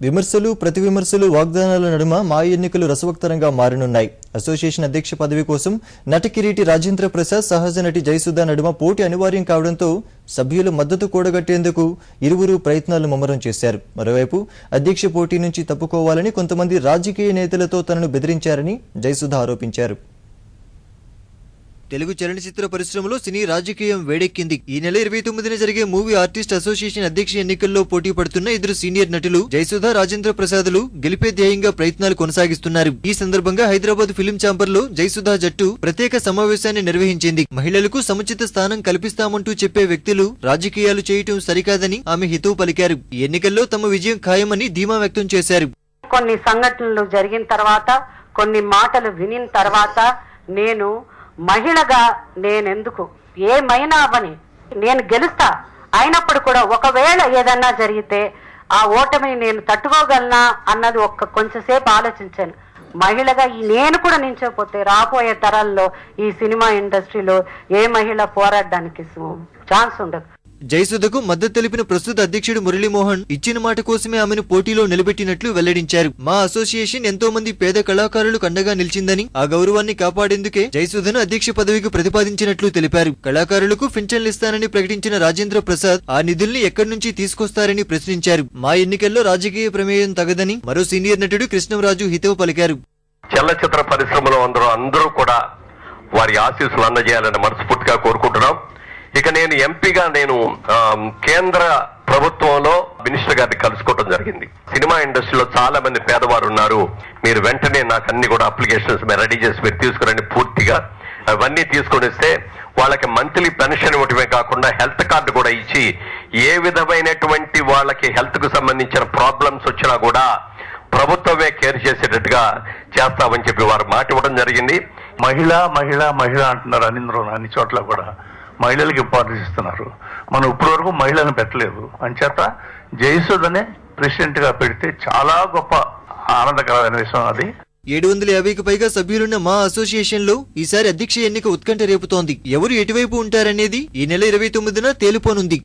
విమర్శలు ప్రతి విమర్శలు వాగ్దానాల నడుమ మా ఎన్నికలు రసవక్తరంగా మారనున్నాయి. అసోసియేషన్ అధ్యక్ష పదవి కోసం నటకిరీటి రాజేంద్ర ప్రసాద్, సహజ నటి జయసుధ నడుమ పోటీ అనివార్యం కావడంతో సభ్యుల మద్దతు కూడగట్టేందుకు ఇరువురు ప్రయత్నాలు ముమ్మరం చేశారు. మరోవైపు అధ్యక్ష పోటీ నుంచి తప్పుకోవాలని కొంతమంది రాజకీయ నేతలతో తనను బెదిరించారని జయసుధ ఆరోపించారు. తెలుగు చలనచిత్ర పరిశ్రమలో సినీ రాజకీయం వేడెక్కింది. ఈ నెల 29న జరిగే మూవీ ఆర్టిస్ట్ అసోసియేషన్ అధ్యక్ష ఎన్నికల్లో పోటీ పడుతున్న ఇద్దరు సీనియర్ నటులు జయసుధ, రాజేంద్ర ప్రసాద్లు గెలిపే ధ్యేయంగా ప్రయత్నాలు కొనసాగిస్తున్నారు. ఈ సందర్భంగా హైదరాబాద్ ఫిలిం ఛాంబర్ లో జయసుధ జట్టు ప్రత్యేక సమావేశాన్ని నిర్వహించింది. మహిళలకు సముచిత స్థానం కల్పిస్తామంటూ చెప్పే వ్యక్తులు రాజకీయాలు చేయటం సరికాదని ఆమె హితవు పలికారు. ఈ ఎన్నికల్లో తమ విజయం ఖాయమని ధీమా వ్యక్తం చేశారు. కొన్ని సంఘటనలు జరిగిన తర్వాత, కొన్ని మాటలు వినిన తర్వాత నేను మహిళగా నేనెందుకు ఏమైనా అవని నేను గెలుస్తా. అయినప్పుడు కూడా ఒకవేళ ఏదన్నా జరిగితే ఆ ఓటమిని నేను తట్టుకోగలనా అన్నది కొంచెంసేపు ఆలోచించాను. మహిళగా నేను కూడా నించోపోతే రాబోయే తరాల్లో ఈ సినిమా ఇండస్ట్రీలో ఏ మహిళ పోరాడడానికి ఛాన్స్ ఉండదు. జయసుధకు మద్దతు తెలిపిన ప్రస్తుత అధ్యక్షుడు మురళీమోహన్ ఇచ్చిన మాట కోసమే ఆమెను పోటీలో నిలబెట్టినట్లు వెల్లడించారు. మా అసోసియేషన్ ఎంతో మంది పేద కళాకారులకు అండగా నిలిచిందని, ఆ గౌరవాన్ని కాపాడేందుకే జయసుధను అధ్యక్ష పదవికి ప్రతిపాదించినట్లు తెలిపారు. కళాకారులకు పింఛన్లిస్తానని ప్రకటించిన రాజేంద్ర ప్రసాద్ ఆ నిధుల్ని ఎక్కడి నుంచి తీసుకొస్తారని ప్రశ్నించారు. మా ఎన్నికల్లో రాజకీయ ప్రమేయం తగదని మరో సీనియర్ నటుడు కృష్ణంరాజు హితవు పలికారు. చలనచిత్ర పరిశ్రమలో అందరూ కూడా వారి ఆశీస్సులు అందజేయాలని మనస్ఫూర్తిగా కోరుకుంటున్నాం. ఇక నేను ఎంపీగా కేంద్ర ప్రభుత్వంలో మినిస్టర్ గారిని కలుసుకోవడం జరిగింది. సినిమా ఇండస్ట్రీలో చాలా మంది పేదవారు ఉన్నారు. మీరు వెంటనే నాకు అన్ని కూడా అప్లికేషన్స్ రెడీ చేసి మీరు తీసుకురండి. పూర్తిగా అవన్నీ తీసుకొని వస్తే వాళ్ళకి మంత్లీ పెన్షన్ ఇవ్వటమే కాకుండా హెల్త్ కార్డు కూడా ఇచ్చి ఏ విధమైనటువంటి వాళ్ళకి హెల్త్ కు సంబంధించిన ప్రాబ్లమ్స్ వచ్చినా కూడా ప్రభుత్వమే కేర్ చేసేటట్టుగా చేస్తామని చెప్పి వారు మాట ఇవ్వడం జరిగింది. మహిళ మహిళ మహిళ అంటున్నారు. అన్ని చోట్ల కూడా మహిళలకు ఇంపార్టెన్స్ ఇస్తున్నారు. మనం ఇప్పటి వరకు మహిళలను పెట్టలేదు. అంచేత జయసుధనే ప్రెసిడెంట్ గా పెడితే చాలా గొప్ప ఆనందకరమైన విషయం. అది 750కి పైగా సభ్యులున్న మా అసోసియేషన్ లో ఈసారి అధ్యక్ష ఎన్నిక ఉత్కంఠ రేపుతోంది. ఎవరు ఎటువైపు ఉంటారనేది ఈ నెల 29న తేలిపోనుంది.